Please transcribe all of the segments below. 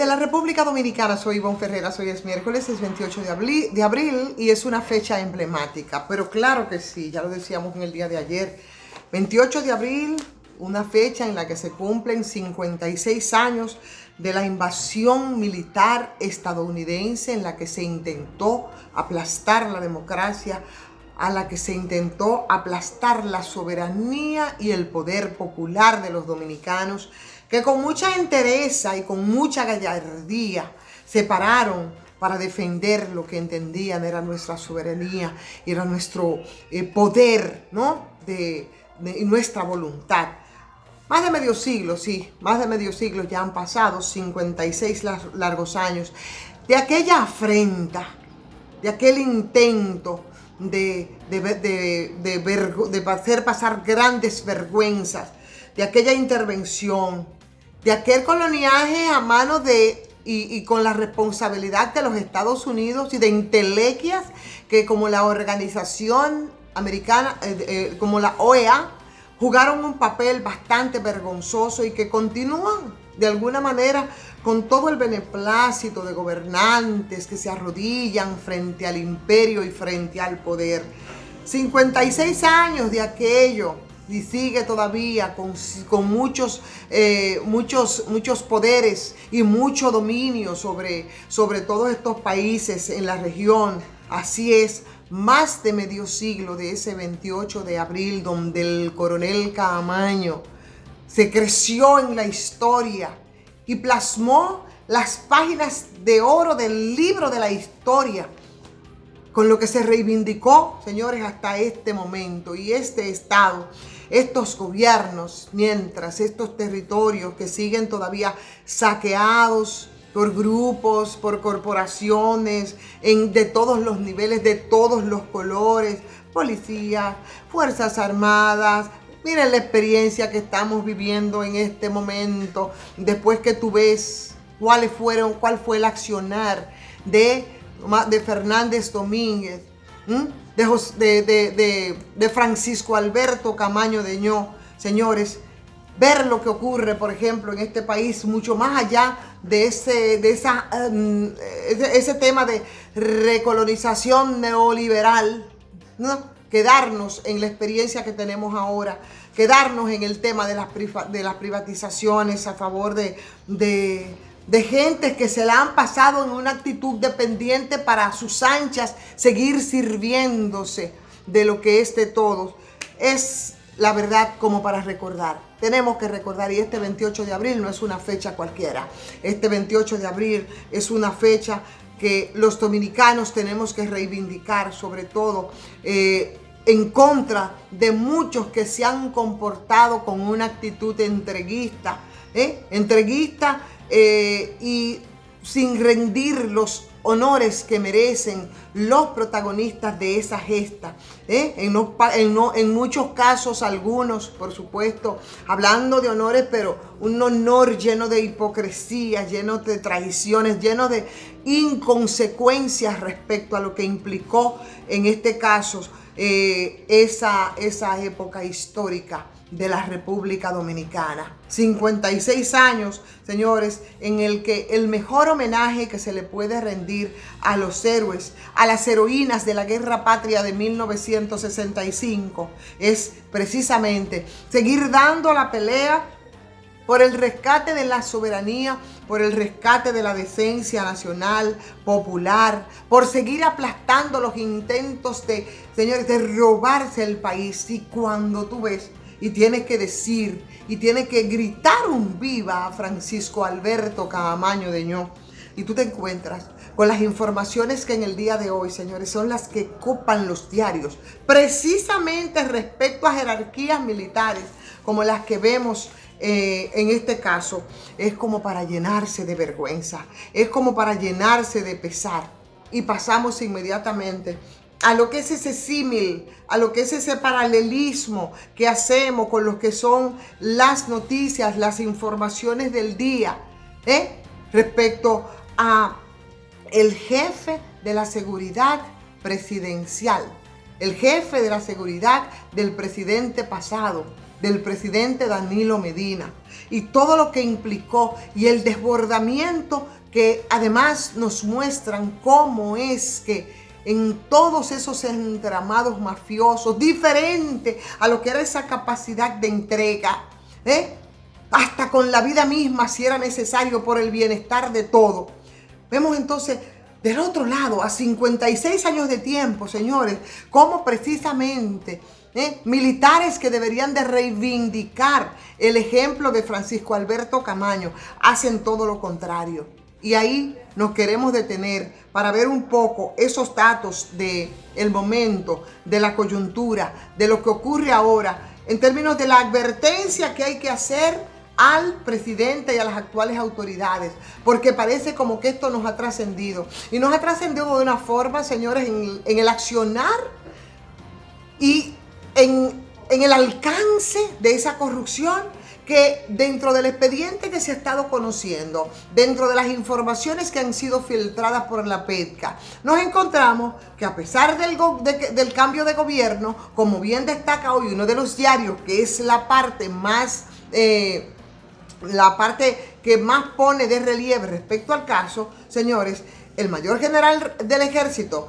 Desde la República Dominicana, soy Ivonne Ferreras, hoy es miércoles, es 28 de abril y es una fecha emblemática, pero claro que sí, ya lo decíamos en el día de ayer, 28 de abril, una fecha en la que se cumplen 56 años de la invasión militar estadounidense en la que se intentó aplastar la democracia, a la que se intentó aplastar la soberanía y el poder popular de los dominicanos, que con mucha entereza y con mucha gallardía se pararon para defender lo que entendían era nuestra soberanía, era nuestro poder, ¿no? de nuestra voluntad. Más de medio siglo, sí, más de medio siglo ya han pasado, 56 largos años, de aquella afrenta, de aquel intento de hacer pasar grandes vergüenzas, de aquella intervención, de aquel coloniaje a manos y con la responsabilidad de los Estados Unidos y de entelequias que como la organización americana, como la OEA, jugaron un papel bastante vergonzoso y que continúan de alguna manera con todo el beneplácito de gobernantes que se arrodillan frente al imperio y frente al poder. 56 años de aquello y sigue todavía con muchos poderes y mucho dominio sobre todos estos países en la región. Así es, más de medio siglo de ese 28 de abril donde el coronel Caamaño se creció en la historia y plasmó las páginas de oro del libro de la historia, con lo que se reivindicó, señores, hasta este momento. Y este estado, estos gobiernos, mientras estos territorios que siguen todavía saqueados por grupos, por corporaciones, de todos los niveles, de todos los colores, policías, fuerzas armadas. Miren la experiencia que estamos viviendo en este momento, después que tú ves cuál fue el accionar de Fernández Domínguez, de Francisco Alberto Camaño Deñó. Señores, ver lo que ocurre, por ejemplo, en este país, mucho más allá de ese tema de recolonización neoliberal, ¿no? Quedarnos en la experiencia que tenemos ahora, quedarnos en el tema de las privatizaciones a favor de gentes que se la han pasado en una actitud dependiente para a sus anchas seguir sirviéndose de lo que es de todos. Es la verdad como para recordar. Tenemos que recordar, y este 28 de abril no es una fecha cualquiera. Este 28 de abril es una fecha que los dominicanos tenemos que reivindicar, sobre todo en contra de muchos que se han comportado con una actitud entreguista, y sin rendir los honores que merecen los protagonistas de esa gesta. En muchos casos, algunos, por supuesto, hablando de honores, pero un honor lleno de hipocresía, lleno de traiciones, lleno de inconsecuencias respecto a lo que implicó en este caso esa época histórica de la República Dominicana. 56 años, señores, en el que el mejor homenaje que se le puede rendir a los héroes, a las heroínas de la Guerra Patria de 1965, es precisamente seguir dando la pelea por el rescate de la soberanía, por el rescate de la decencia nacional, popular, por seguir aplastando los intentos señores, de robarse el país. Y cuando tú ves y tienes que decir y tienes que gritar un viva a Francisco Alberto Caamaño Deñó, y tú te encuentras con las informaciones que en el día de hoy, señores, son las que copan los diarios, precisamente respecto a jerarquías militares, como las que vemos en este caso, es como para llenarse de vergüenza, es como para llenarse de pesar. Y pasamos inmediatamente a lo que es ese símil, a lo que es ese paralelismo que hacemos con lo que son las noticias, las informaciones del día, respecto a el jefe de la seguridad presidencial, el jefe de la seguridad del presidente pasado, del presidente Danilo Medina y todo lo que implicó y el desbordamiento que además nos muestran cómo es que en todos esos entramados mafiosos, diferente a lo que era esa capacidad de entrega, hasta con la vida misma si era necesario por el bienestar de todo. Vemos entonces del otro lado, a 56 años de tiempo, señores, cómo precisamente militares que deberían de reivindicar el ejemplo de Francisco Alberto Camaño hacen todo lo contrario. Y ahí nos queremos detener para ver un poco esos datos del momento, de la coyuntura, de lo que ocurre ahora, en términos de la advertencia que hay que hacer al presidente y a las actuales autoridades, porque parece como que esto nos ha trascendido. Y nos ha trascendido de una forma, señores, en el accionar y en el alcance de esa corrupción que dentro del expediente que se ha estado conociendo, dentro de las informaciones que han sido filtradas por la PETCA, nos encontramos que a pesar del cambio de gobierno, como bien destaca hoy uno de los diarios, que es la parte que más pone de relieve respecto al caso, señores, el mayor general del ejército,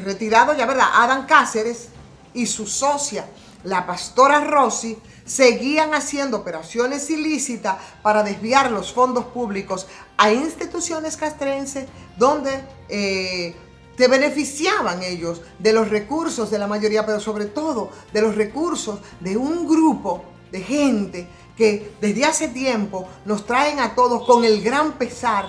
retirado ya, ¿verdad?, Adán Cáceres, y su socia, la pastora Rossi, seguían haciendo operaciones ilícitas para desviar los fondos públicos a instituciones castrenses donde se beneficiaban ellos de los recursos de la mayoría, pero sobre todo de los recursos de un grupo de gente que desde hace tiempo nos traen a todos con el gran pesar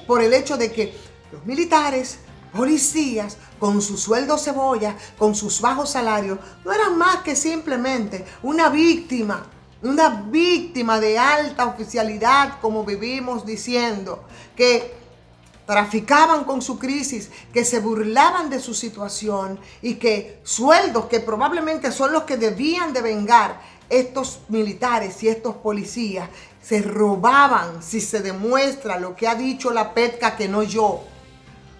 por el hecho de que los militares, policías, con su sueldo cebolla, con sus bajos salarios, no eran más que simplemente una víctima de alta oficialidad, como vivimos diciendo, que traficaban con su crisis, que se burlaban de su situación y que sueldos que probablemente son los que debían de vengar estos militares y estos policías, se robaban, si se demuestra lo que ha dicho la PETCA, que no yo,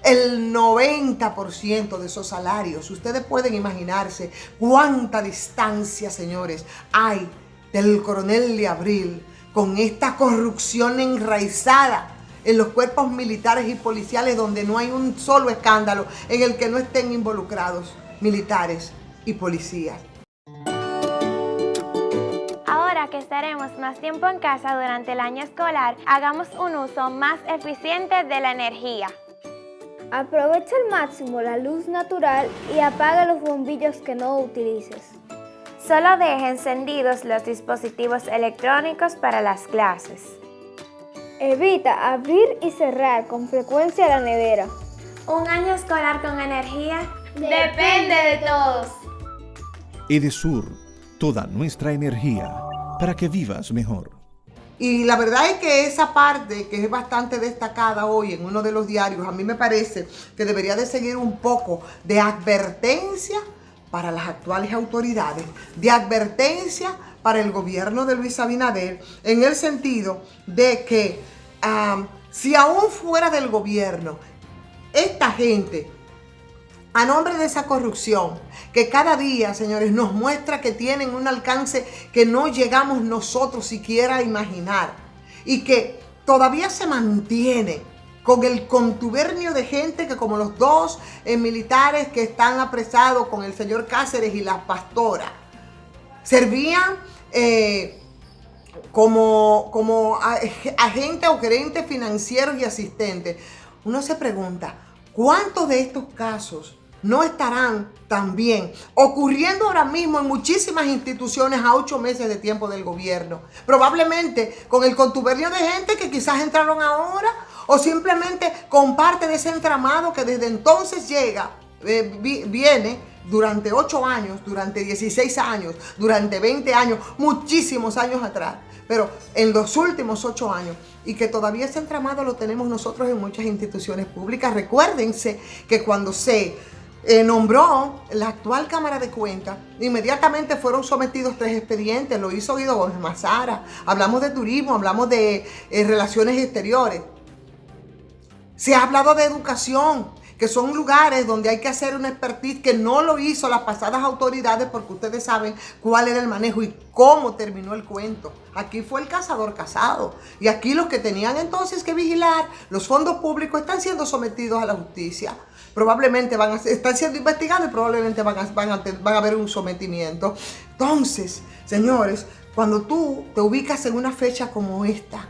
el 90% de esos salarios. Ustedes pueden imaginarse cuánta distancia, señores, hay del coronel de Abril con esta corrupción enraizada en los cuerpos militares y policiales, donde no hay un solo escándalo en el que no estén involucrados militares y policías. Ahora que estaremos más tiempo en casa durante el año escolar, hagamos un uso más eficiente de la energía. Aprovecha al máximo la luz natural y apaga los bombillos que no utilices. Solo deje encendidos los dispositivos electrónicos para las clases. Evita abrir y cerrar con frecuencia la nevera. Un año escolar con energía depende de todos. Edesur, toda nuestra energía para que vivas mejor. Y la verdad es que esa parte, que es bastante destacada hoy en uno de los diarios, a mí me parece que debería de seguir un poco de advertencia para las actuales autoridades, de advertencia para el gobierno de Luis Abinader, en el sentido de que si aún fuera del gobierno, esta gente, a nombre de esa corrupción, que cada día, señores, nos muestra que tienen un alcance que no llegamos nosotros siquiera a imaginar, y que todavía se mantiene con el contubernio de gente que, como los dos militares que están apresados con el señor Cáceres y la pastora, servían como agentes o gerentes financieros y asistentes. Uno se pregunta, ¿cuántos de estos casos no estarán también ocurriendo ahora mismo en muchísimas instituciones a 8 meses de tiempo del gobierno? Probablemente con el contubernio de gente que quizás entraron ahora, o simplemente con parte de ese entramado que desde entonces viene durante 8 años, durante 16 años, durante 20 años, muchísimos años atrás, pero en los últimos 8 años, y que todavía ese entramado lo tenemos nosotros en muchas instituciones públicas. Recuérdense que cuando se nombró la actual Cámara de Cuentas, inmediatamente fueron sometidos 3 expedientes. Lo hizo Guido Gómez Mazara. Hablamos de turismo, hablamos de relaciones exteriores. Se ha hablado de educación, que son lugares donde hay que hacer una expertise que no lo hizo las pasadas autoridades, porque ustedes saben cuál era el manejo y cómo terminó el cuento. Aquí fue el cazador cazado, y aquí los que tenían entonces que vigilar los fondos públicos están siendo sometidos a la justicia. Probablemente están siendo investigados y probablemente van a haber un sometimiento. Entonces, señores, cuando tú te ubicas en una fecha como esta,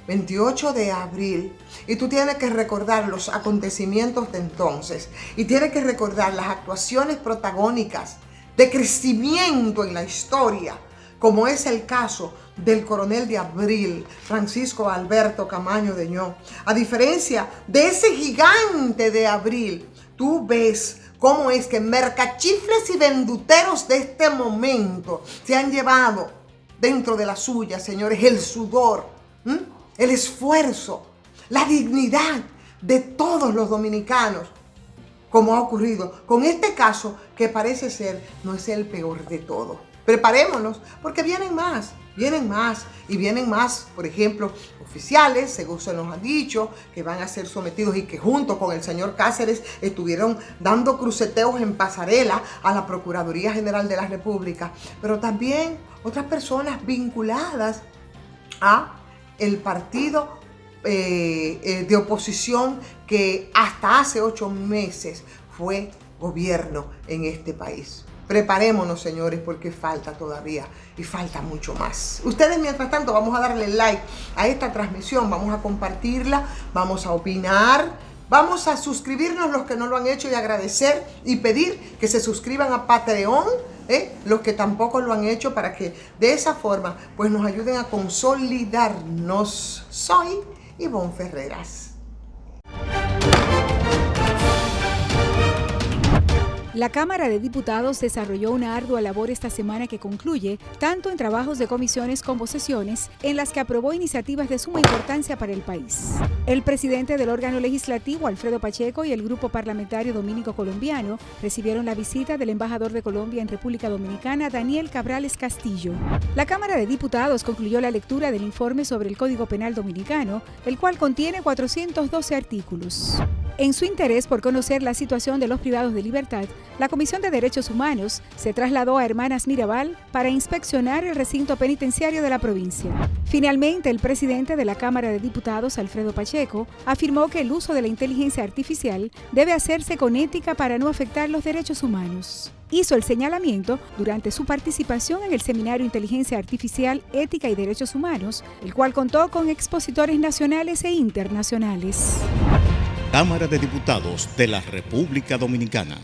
28 de abril, y tú tienes que recordar los acontecimientos de entonces, y tienes que recordar las actuaciones protagónicas de crecimiento en la historia, como es el caso del coronel de Abril, Francisco Alberto Camaño Deñó. A diferencia de ese gigante de Abril, tú ves cómo es que mercachifles y venduteros de este momento se han llevado dentro de la suya, señores, el sudor, el esfuerzo, la dignidad de todos los dominicanos, como ha ocurrido con este caso que parece ser no es el peor de todo. Preparémonos porque vienen más y vienen más, por ejemplo, oficiales, según se nos ha dicho, que van a ser sometidos y que junto con el señor Cáceres estuvieron dando cruceteos en pasarela a la Procuraduría General de la República, pero también otras personas vinculadas a el partido de oposición que hasta hace 8 meses fue gobierno en este país. Preparémonos, señores, porque falta todavía y falta mucho más. Ustedes, mientras tanto, vamos a darle like a esta transmisión, vamos a compartirla, vamos a opinar, vamos a suscribirnos los que no lo han hecho y agradecer y pedir que se suscriban a Patreon, los que tampoco lo han hecho, para que de esa forma pues nos ayuden a consolidarnos. Soy Ivonne Ferreras. La Cámara de Diputados desarrolló una ardua labor esta semana que concluye tanto en trabajos de comisiones como sesiones en las que aprobó iniciativas de suma importancia para el país. El presidente del órgano legislativo, Alfredo Pacheco, y el grupo parlamentario dominico colombiano recibieron la visita del embajador de Colombia en República Dominicana, Daniel Cabrales Castillo. La Cámara de Diputados concluyó la lectura del informe sobre el Código Penal Dominicano, el cual contiene 412 artículos. En su interés por conocer la situación de los privados de libertad, la Comisión de Derechos Humanos se trasladó a Hermanas Mirabal para inspeccionar el recinto penitenciario de la provincia. Finalmente, el presidente de la Cámara de Diputados, Alfredo Pacheco, afirmó que el uso de la inteligencia artificial debe hacerse con ética para no afectar los derechos humanos. Hizo el señalamiento durante su participación en el seminario Inteligencia Artificial, Ética y Derechos Humanos, el cual contó con expositores nacionales e internacionales. Cámara de Diputados de la República Dominicana.